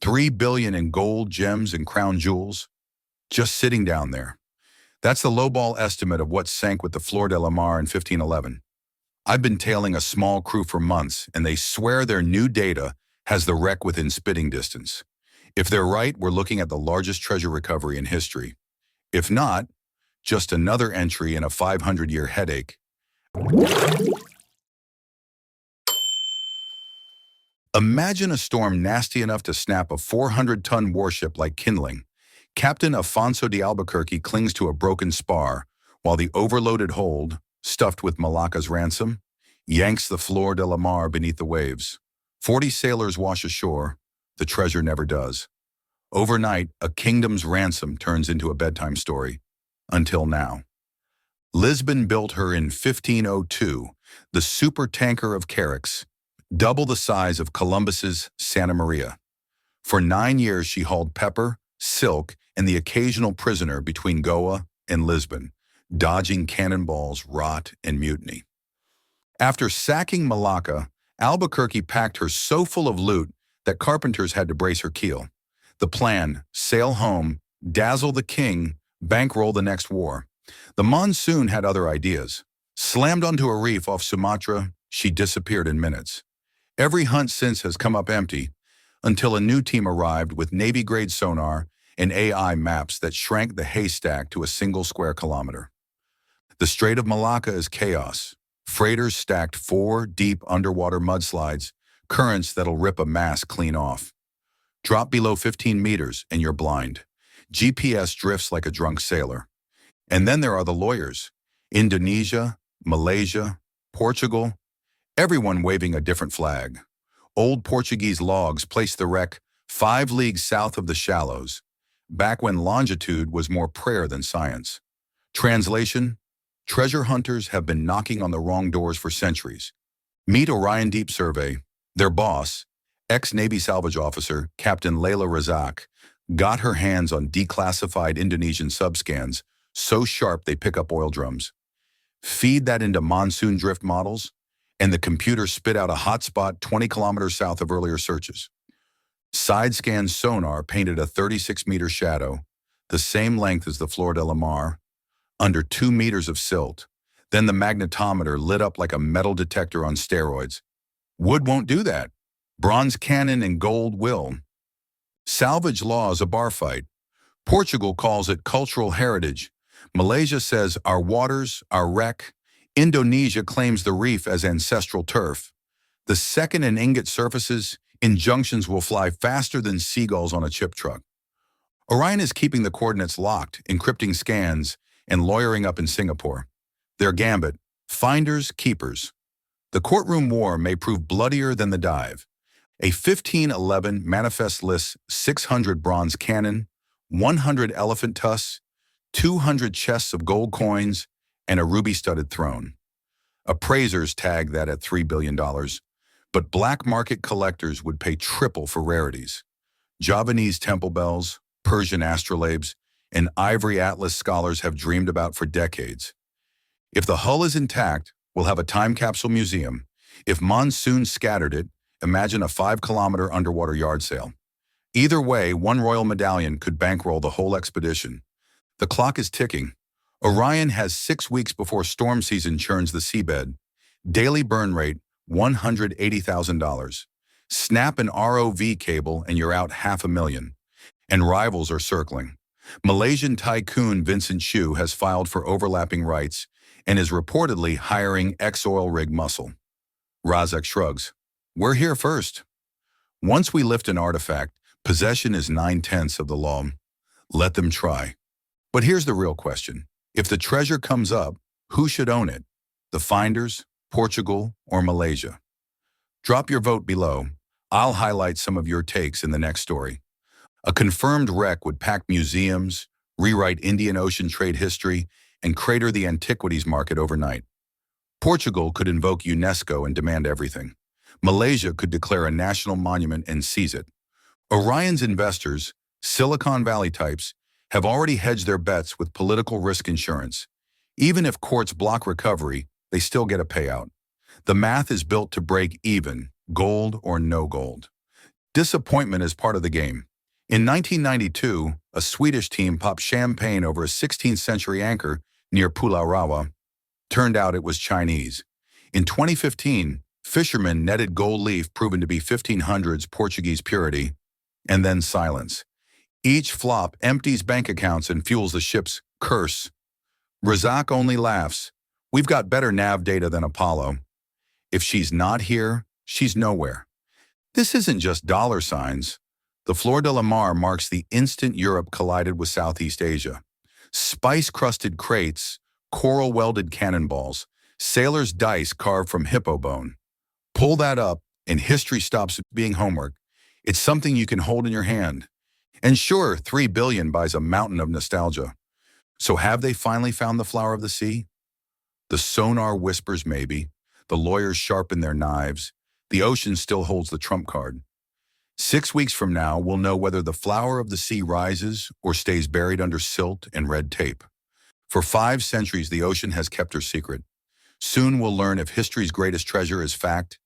$3 billion in gold, gems, and crown jewels, just sitting down there. That's the lowball estimate of what sank with the Flor de la Mar in 1511. I've been tailing a small crew for months, and they swear their new data has the wreck within spitting distance. If they're right, we're looking at the largest treasure recovery in history. If not, just another entry in a 500-year headache. Imagine a storm nasty enough to snap a 400-ton warship like kindling. Captain Afonso de Albuquerque clings to a broken spar, while the overloaded hold, stuffed with Malacca's ransom, yanks the Flor de la Mar beneath the waves. 40 sailors wash ashore. The treasure never does. Overnight, a kingdom's ransom turns into a bedtime story. Until now. Lisbon built her in 1502, the supertanker of Carracks, double the size of Columbus's Santa Maria. For 9 years, she hauled pepper, silk, and the occasional prisoner between Goa and Lisbon, dodging cannonballs, rot, and mutiny. After sacking Malacca, Albuquerque packed her so full of loot that carpenters had to brace her keel. The plan: sail home, dazzle the king, bankroll the next war. The monsoon had other ideas. Slammed onto a reef off Sumatra, she disappeared in minutes. Every hunt since has come up empty, until a new team arrived with Navy-grade sonar and AI maps that shrank the haystack to a single square kilometer. The Strait of Malacca is chaos. Freighters stacked 4 deep underwater mudslides, currents that'll rip a mast clean off. Drop below 15 meters and you're blind. GPS drifts like a drunk sailor. And then there are the lawyers. Indonesia, Malaysia, Portugal, everyone waving a different flag. Old Portuguese logs place the wreck 5 leagues south of the shallows, back when longitude was more prayer than science. Translation: treasure hunters have been knocking on the wrong doors for centuries. Meet Orion Deep Survey. Their boss, ex-Navy salvage officer Captain Layla Razak, got her hands on declassified Indonesian subscans so sharp they pick up oil drums. Feed that into monsoon drift models, and the computer spit out a hotspot 20 kilometers south of earlier searches. Side-scan sonar painted a 36-meter shadow, the same length as the Flor de la Mar, under 2 meters of silt. Then the magnetometer lit up like a metal detector on steroids. Wood won't do that. Bronze cannon and gold will. Salvage law is a bar fight. Portugal calls it cultural heritage. Malaysia says our waters, our wreck. Indonesia claims the reef as ancestral turf. The second an ingot surfaces, injunctions will fly faster than seagulls on a chip truck. Orion is keeping the coordinates locked, encrypting scans, and lawyering up in Singapore. Their gambit: finders, keepers. The courtroom war may prove bloodier than the dive. A 1511 manifest lists 600 bronze cannon, 100 elephant tusks, 200 chests of gold coins, and a ruby-studded throne. Appraisers tag that at $3 billion, but black market collectors would pay triple for rarities. Javanese temple bells, Persian astrolabes, and ivory atlas scholars have dreamed about for decades. If the hull is intact, we'll have a time capsule museum. If monsoon scattered it, imagine a 5-kilometer underwater yard sale. Either way, one royal medallion could bankroll the whole expedition. The clock is ticking. Orion has 6 weeks before storm season churns the seabed. Daily burn rate, $180,000. Snap an ROV cable and you're out $500,000. And rivals are circling. Malaysian tycoon Vincent Chu has filed for overlapping rights and is reportedly hiring ex-oil rig muscle. Razak shrugs. We're here first. Once we lift an artifact, possession is 9/10 of the law. Let them try. But here's the real question. If the treasure comes up, who should own it? The finders, Portugal, or Malaysia? Drop your vote below. I'll highlight some of your takes in the next story. A confirmed wreck would pack museums, rewrite Indian Ocean trade history, and crater the antiquities market overnight. Portugal could invoke UNESCO and demand everything. Malaysia could declare a national monument and seize it. Orion's investors, Silicon Valley types, have already hedged their bets with political risk insurance. Even if courts block recovery, they still get a payout. The math is built to break even, gold or no gold. Disappointment is part of the game. In 1992, a Swedish team popped champagne over a 16th century anchor near Pulau Rawa. Turned out it was Chinese. In 2015, fishermen netted gold leaf proven to be 1500s Portuguese purity, and then silence. Each flop empties bank accounts and fuels the ship's curse. Razak only laughs. We've got better nav data than Apollo. If she's not here, she's nowhere. This isn't just dollar signs. The Flor de la Mar marks the instant Europe collided with Southeast Asia. Spice-crusted crates, coral-welded cannonballs, sailor's dice carved from hippo bone. Pull that up, and history stops being homework. It's something you can hold in your hand. And sure, $3 billion buys a mountain of nostalgia. So have they finally found the flower of the sea? The sonar whispers maybe. The lawyers sharpen their knives. The ocean still holds the trump card. 6 weeks from now, we'll know whether the flower of the sea rises or stays buried under silt and red tape. For 5 centuries, the ocean has kept her secret. Soon we'll learn if history's greatest treasure is fact